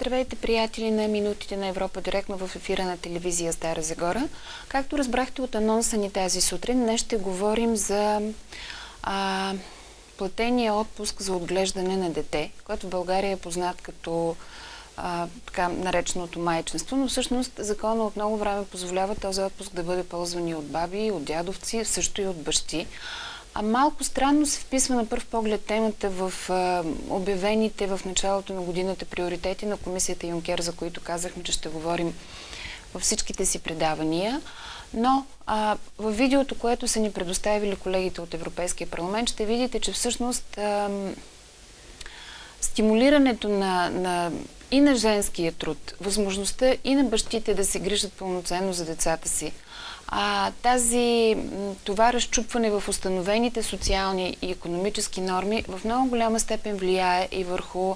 Здравейте, приятели на Минутите на Европа, директно в ефира на телевизия Стара Загора. Както разбрахте от анонса ни тази сутрин, днес ще говорим за платения отпуск за отглеждане на дете, който в България е познат като така нареченото майчинство, но всъщност закона от много време позволява този отпуск да бъде ползван и от баби, и от дядовци, също и от бащи. Малко странно се вписва на пръв поглед темата в обявените в началото на годината приоритети на комисията Юнкер, за които казахме, че ще говорим във всичките си предавания. Но в видеото, което са ни предоставили колегите от Европейския парламент, ще видите, че всъщност стимулирането и на женския труд, възможността и на бащите да се грижат пълноценно за децата си, това разчупване в установените социални и икономически норми в много голяма степен влияе и върху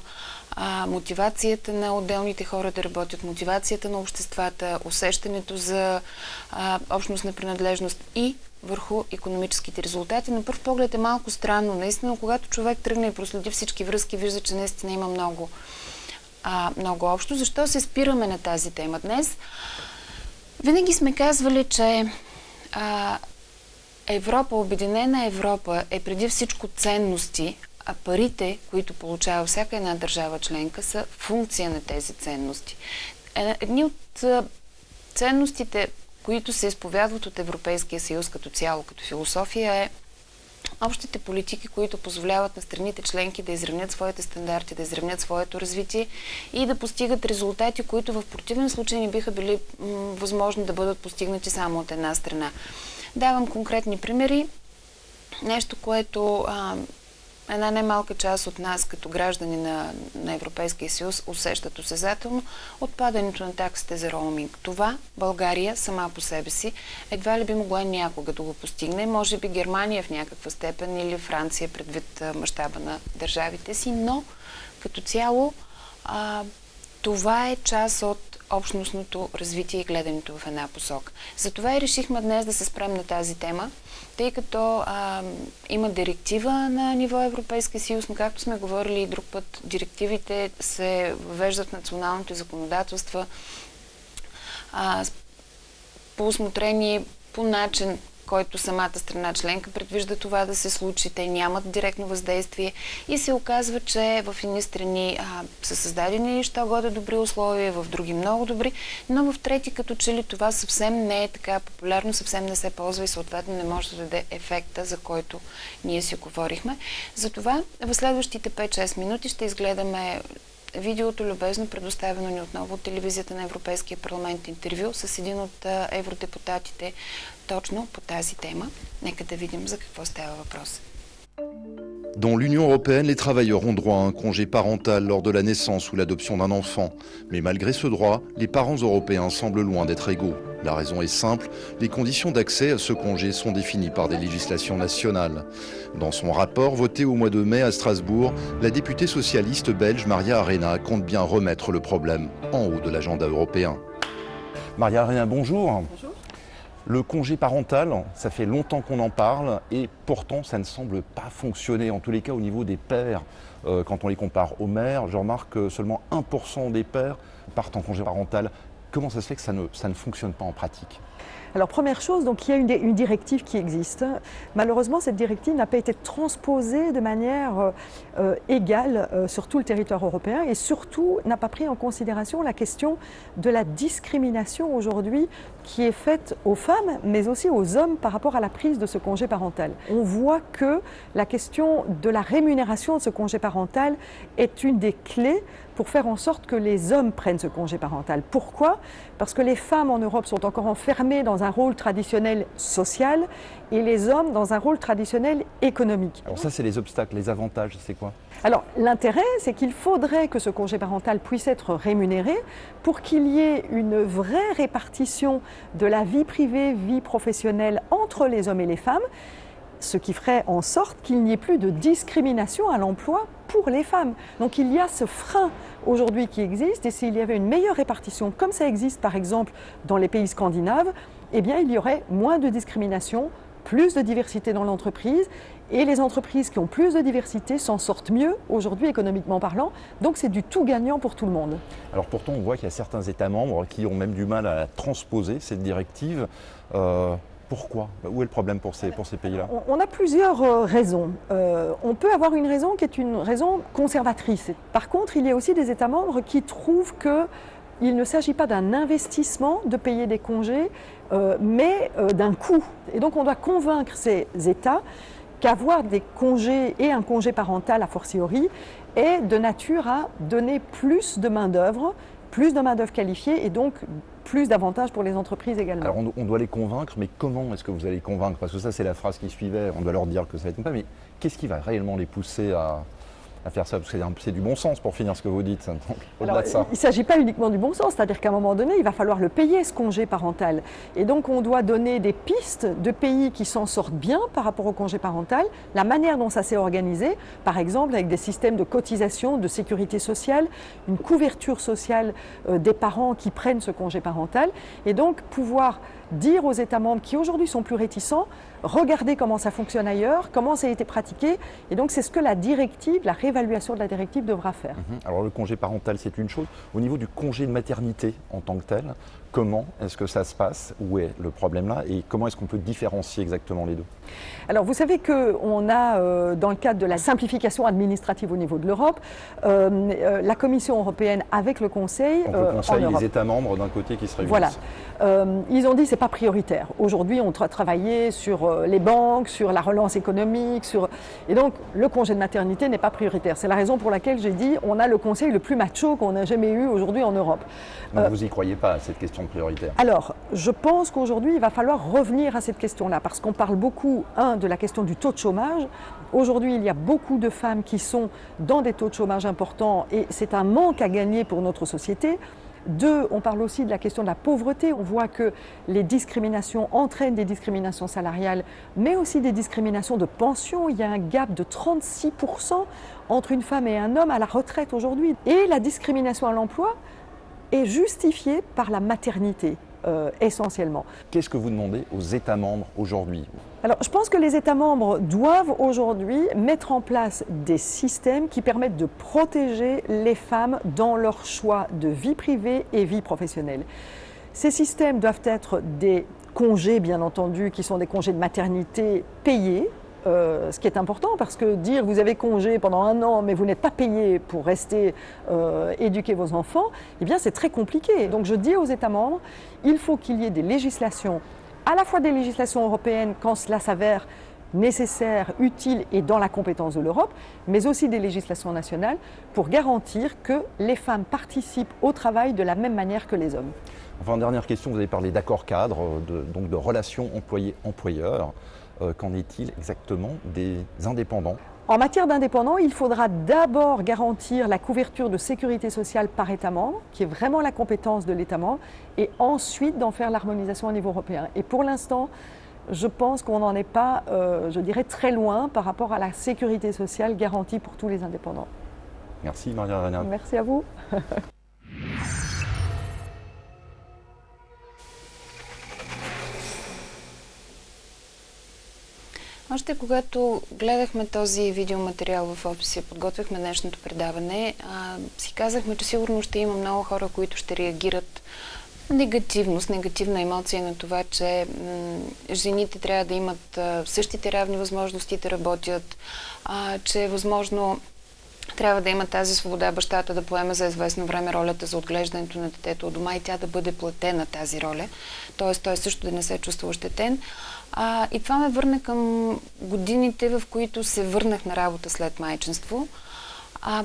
мотивацията на отделните хора да работят, мотивацията на обществата, усещането за общностна принадлежност и върху икономическите резултати. На пръв поглед е малко странно. Наистина, когато човек тръгне и проследи всички връзки, вижда, че наистина има много общо. Защо се спираме на тази тема днес? Винаги сме казвали, че Европа, Обединена Европа е преди всичко ценности, а парите, които получава всяка една държава членка, са функция на тези ценности. Едни от ценностите, които се изповядват от Европейския съюз като цяло, като философия, е общите политики, които позволяват на страните членки да изравнят своите стандарти, да изравнят своето развитие и да постигат резултати, които в противен случай не биха били възможни да бъдат постигнати само от една страна. Давам конкретни примери. Нещо, което една немалка част от нас, като граждани на Европейския съюз, усещат осезателно: отпадането на таксите за роуминг. Това България сама по себе си едва ли би могла някога да го постигне. Може би Германия в някаква степен или Франция предвид мащаба на държавите си, но като цяло това е част от общностното развитие и гледането в една посока. Затова и решихме днес да се спрем на тази тема, тъй като има директива на ниво Европейски съюз, но както сме говорили и друг път, директивите се въвеждат в националното законодателство по усмотрение, по начин, който самата страна членка предвижда това да се случи. Те нямат директно въздействие и се оказва, че в едни страни са създадени що годе добри условия, в други много добри, но в трети като че ли това съвсем не е така популярно, съвсем не се ползва и съответно не може да даде ефекта, за който ние си говорихме. Затова в следващите 5-6 минути ще изгледаме видеото, любезно предоставено ни отново от телевизията на Европейския парламент, интервю с един от евродепутатите точно по тази тема. Нека да видим за какво става въпрос. Dans l'Union européenne, les travailleurs ont droit à un congé parental lors de la naissance ou l'adoption d'un enfant. Mais malgré ce droit, les parents européens semblent loin d'être égaux. La raison est simple, les conditions d'accès à ce congé sont définies par des législations nationales. Dans son rapport voté au mois de mai à Strasbourg, la députée socialiste belge Maria Arena compte bien remettre le problème en haut de l'agenda européen. Maria Arena, bonjour. Bonjour. Le congé parental, ça fait longtemps qu'on en parle et pourtant ça ne semble pas fonctionner, en tous les cas au niveau des pères. Quand on les compare aux mères, je remarque que seulement 1% des pères partent en congé parental. Comment ça se fait que ça ne fonctionne pas en pratique ? Alors première chose, donc il y a une directive qui existe. Malheureusement, cette directive n'a pas été transposée de manière égale sur tout le territoire européen et surtout n'a pas pris en considération la question de la discrimination aujourd'hui qui est faite aux femmes mais aussi aux hommes par rapport à la prise de ce congé parental. On voit que la question de la rémunération de ce congé parental est une des clés pour faire en sorte que les hommes prennent ce congé parental. Pourquoi ? Parce que les femmes en Europe sont encore enfermées dans un rôle traditionnel social et les hommes dans un rôle traditionnel économique. Alors ça, c'est les obstacles, les avantages, c'est quoi ? Alors l'intérêt, c'est qu'il faudrait que ce congé parental puisse être rémunéré pour qu'il y ait une vraie répartition de la vie privée, vie professionnelle entre les hommes et les femmes, ce qui ferait en sorte qu'il n'y ait plus de discrimination à l'emploi pour les femmes. Donc il y a ce frein aujourd'hui qui existe et s'il y avait une meilleure répartition, comme ça existe par exemple dans les pays scandinaves, eh bien il y aurait moins de discrimination, plus de diversité dans l'entreprise Et les entreprises qui ont plus de diversité s'en sortent mieux aujourd'hui économiquement parlant. Donc c'est du tout gagnant pour tout le monde. Alors pourtant, on voit qu'il y a certains États membres qui ont même du mal à transposer cette directive. Pourquoi? Où est le problème pour ces pays-là? On a plusieurs raisons. On peut avoir une raison qui est une raison conservatrice. Par contre, il y a aussi des États membres qui trouvent qu'il ne s'agit pas d'un investissement de payer des congés, mais d'un coût. Et donc on doit convaincre ces États qu'avoir des congés et un congé parental a fortiori est de nature à donner plus de main-d'œuvre qualifiée et donc plus d'avantages pour les entreprises également. Alors on doit les convaincre, mais comment est-ce que vous allez les convaincre? Parce que ça c'est la phrase qui suivait, on doit leur dire que ça va être comme ça, mais qu'est-ce qui va réellement les pousser à faire ça? Parce que c'est du bon sens pour finir ce que vous dites. Donc, au-delà de ça. Il ne s'agit pas uniquement du bon sens, c'est-à-dire qu'à un moment donné, il va falloir le payer, ce congé parental. Et donc on doit donner des pistes de pays qui s'en sortent bien par rapport au congé parental, la manière dont ça s'est organisé, par exemple avec des systèmes de cotisation, de sécurité sociale, une couverture sociale des parents qui prennent ce congé parental, et donc pouvoir dire aux États membres qui aujourd'hui sont plus réticents, regardez comment ça fonctionne ailleurs, comment ça a été pratiqué, et donc c'est ce que la directive, la réévaluation de la directive devra faire. Alors le congé parental c'est une chose, au niveau du congé de maternité en tant que tel, comment est-ce que ça se passe? Où est le problème là? Et comment est-ce qu'on peut différencier exactement les deux? Alors vous savez qu'on a, dans le cadre de la simplification administrative au niveau de l'Europe, la Commission européenne avec le Conseil, donc le Conseil, en Europe. les États membres d'un côté qui se réunissent. Voilà. Ils ont dit que ce n'est pas prioritaire. Aujourd'hui, on doit travailler sur les banques, sur la relance économique, et donc le congé de maternité n'est pas prioritaire. C'est la raison pour laquelle j'ai dit on a le Conseil le plus macho qu'on a jamais eu aujourd'hui en Europe. Donc vous n'y croyez pas à cette question prioritaire? Alors, je pense qu'aujourd'hui, il va falloir revenir à cette question-là, parce qu'on parle beaucoup, de la question du taux de chômage. Aujourd'hui, il y a beaucoup de femmes qui sont dans des taux de chômage importants et c'est un manque à gagner pour notre société. 2, on parle aussi de la question de la pauvreté. On voit que les discriminations entraînent des discriminations salariales, mais aussi des discriminations de pension. Il y a un gap de 36% entre une femme et un homme à la retraite aujourd'hui. Et la discrimination à l'emploi est justifiée par la maternité. Essentiellement. Qu'est-ce que vous demandez aux États membres aujourd'hui? Alors, je pense que les États membres doivent aujourd'hui mettre en place des systèmes qui permettent de protéger les femmes dans leur choix de vie privée et vie professionnelle. Ces systèmes doivent être des congés, bien entendu, qui sont des congés de maternité payés. Ce qui est important parce que dire vous avez congé pendant 1 an mais vous n'êtes pas payé pour rester éduquer vos enfants, eh bien c'est très compliqué. Donc je dis aux États membres, il faut qu'il y ait des législations, à la fois des législations européennes quand cela s'avère nécessaire, utile et dans la compétence de l'Europe, mais aussi des législations nationales pour garantir que les femmes participent au travail de la même manière que les hommes. Enfin, dernière question, vous avez parlé d'accords cadres, donc de relations employés-employeurs. Qu'en est-il exactement des indépendants? En matière d'indépendants, il faudra d'abord garantir la couverture de sécurité sociale par État membre, qui est vraiment la compétence de l'État membre, et ensuite d'en faire l'harmonisation au niveau européen. Et pour l'instant, je pense qu'on n'en est pas, je dirais, très loin par rapport à la sécurité sociale garantie pour tous les indépendants. Merci Maria Arena. Merci à vous. Още когато гледахме този видеоматериал в описа и подготвяхме днешното предаване, си казахме, че сигурно ще има много хора, които ще реагират негативно, с негативна емоция на това, че жените трябва да имат същите равни възможности да работят, че е възможно трябва да има тази свобода бащата да поеме за известно време ролята за отглеждането на детето от дома и тя да бъде платена тази роля, т.е. той също да не се чувства ощетен. И това ме върна към годините, в които се върнах на работа след майчинство.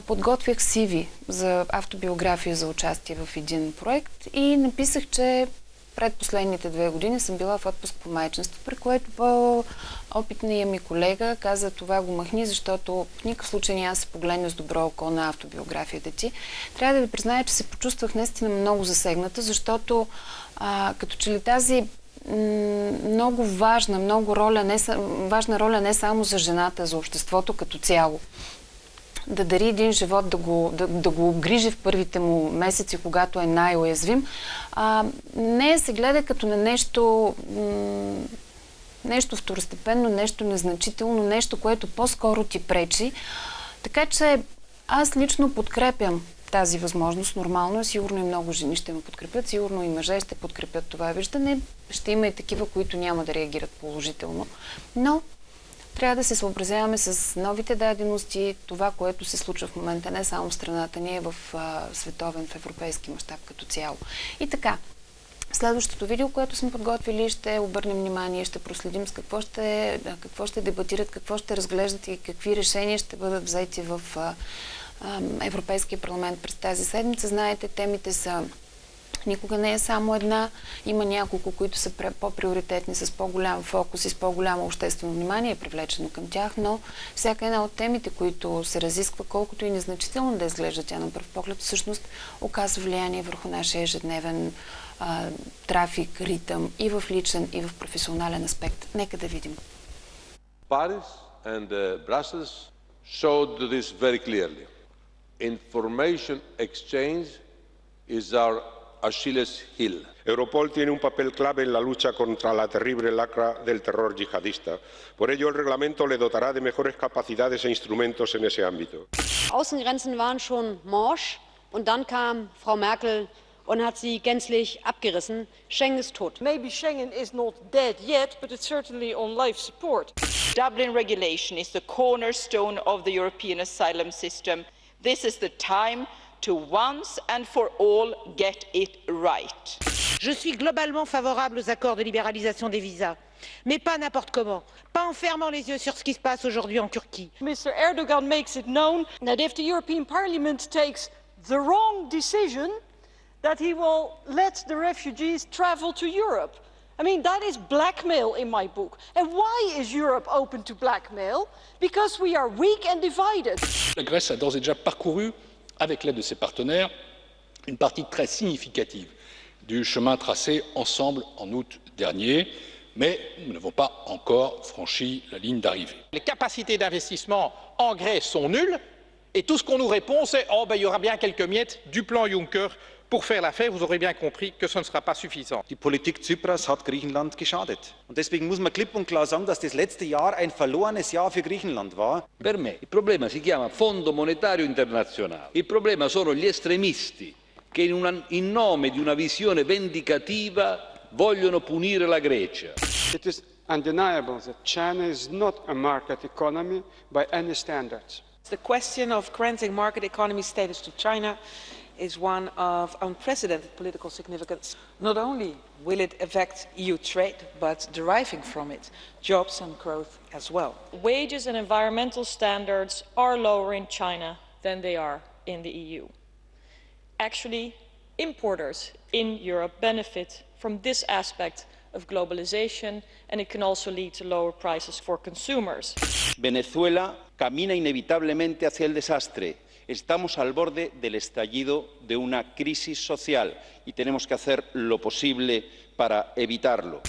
Подготвях CV за автобиография за участие в един проект и написах, че пред последните 2 години съм била в отпуск по майчинство, при което по-опитният ми колега каза, това го махни, защото в никакъв случай няма да се погледне с добро око на автобиографията ти. Трябва да ви призная, че се почувствах наистина много засегната, защото като че ли тази много важна, важна роля не само за жената, за обществото като цяло, да дари един живот, да го обгрижи в първите му месеци, когато е най-уязвим, не се гледа като на нещо нещо второстепенно, нещо незначително, нещо, което по-скоро ти пречи. Така че аз лично подкрепям тази възможност. Нормално е, сигурно и много жени ще ме подкрепят, сигурно и мъже ще подкрепят това виждане. Ще има и такива, които няма да реагират положително. Но трябва да се съобразяваме с новите дадености, това, което се случва в момента, не само в страната ни, в световен, в европейски мащаб като цяло. И така, следващото видео, което сме подготвили, ще обърнем внимание, ще проследим с какво ще дебатират, какво ще разглеждат и какви решения ще бъдат взети в Европейския парламент през тази седмица. Знаете, темите са никога не е само една. Има няколко, които са по-приоритетни, с по-голям фокус и с по-голямо обществено внимание е привлечено към тях, но всяка една от темите, които се разисква, колкото и незначително да изглежда тя на пръв поглед, всъщност оказва влияние върху нашия ежедневен трафик, ритъм и в личен, и в професионален аспект. Нека да видим. Paris and Brussels showed this very clearly. Information exchange is our Achilles heel. Europol tiene un papel clave en la lucha contra la terrible lacra del terror yihadista. Por ello, el reglamento le dotará de mejores capacidades e instrumentos en ese ámbito. Außengrenzen waren schon morsch und dann kam Frau Merkel und hat sie gänzlich abgerissen. Schengen ist tot. Maybe Schengen is not dead yet, but it's certainly on life support. Dublin regulation is the cornerstone of the European asylum system. This is the time to once and for all get it right. Je suis globalement favorable aux accords de libéralisation des visas, mais pas n'importe comment, pas en fermant les yeux sur ce qui se passe aujourd'hui en Turquie. Mr. Erdogan makes it known that if the European Parliament takes the wrong decision, that he will let the refugees travel to Europe. I mean, that is blackmail in my book. And why is Europe open to blackmail? Because we are weak and divided. La Grèce a d'ores et déjà parcouru, avec l'aide de ses partenaires, une partie très significative du chemin tracé ensemble en août dernier, mais nous n'avons pas encore franchi la ligne d'arrivée. Les capacités d'investissement en Grèce sont nulles et tout ce qu'on nous répond c'est « Oh, ben, il y aura bien quelques miettes du plan Juncker pour faire l'affaire ». Vous aurez bien compris que ce ne sera pas suffisant. Die Politik Tsipras hat Griechenland geschadet. Und deswegen muss man klipp und klar sagen, dass das letzte Jahr ein verlorenes Jahr für Griechenland war. Per me il problema si chiama Fondo Monetario Internazionale. Il problema sono gli estremisti che in nome di una visione vendicativa vogliono punire la Grecia. It is undeniable that China is not a market economy by any standards. The question of granting market economy status to China is one of unprecedented political significance. Not only will it affect EU trade, but deriving from it, jobs and growth as well. Wages and environmental standards are lower in China than they are in the EU. Actually, importers in Europe benefit from this aspect of globalization, and it can also lead to lower prices for consumers. Venezuela camina inevitablemente hacia el desastre. Estamos al borde del estallido de una crisis social y tenemos que hacer lo posible para evitarlo.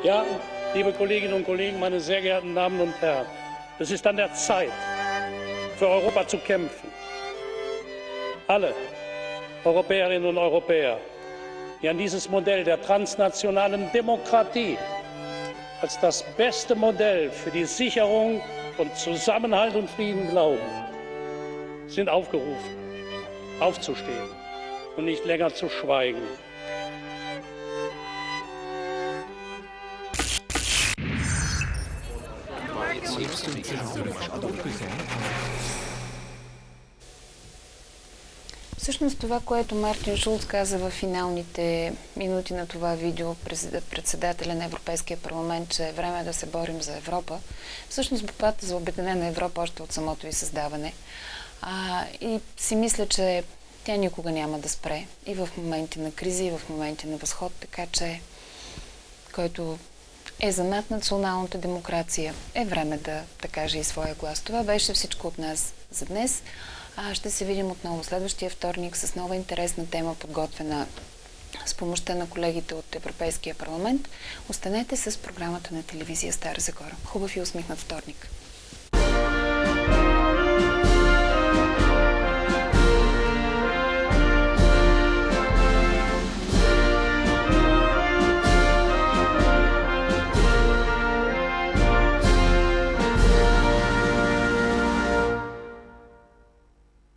Ja, liebe Kolleginnen und Kollegen, meine sehr geehrten Damen und Herren, es ist an der Zeit, für Europa zu kämpfen. Alle Europäerinnen und Europäer, die an dieses Modell der transnationalen Demokratie als das beste Modell für die Sicherung von Zusammenhalt und Frieden glauben, sind aufgerufen, aufzustehen und nicht länger zu schweigen. Всъщност това, което Мартин Шулц каза в финалните минути на това видео, председателя на Европейския парламент, че е време да се борим за Европа, всъщност борбата за обединена Европа още от самото и създаване. И си мисля, че тя никога няма да спре. И в моменти на кризи, и в моменти на възход, така че който е за наднационалната демокрация, е време да каже и своя глас. Това беше всичко от нас за днес. Ще се видим отново следващия вторник с нова интересна тема, подготвена с помощта на колегите от Европейския парламент. Останете с програмата на телевизия Стара Загора. Хубав и усмихнат вторник!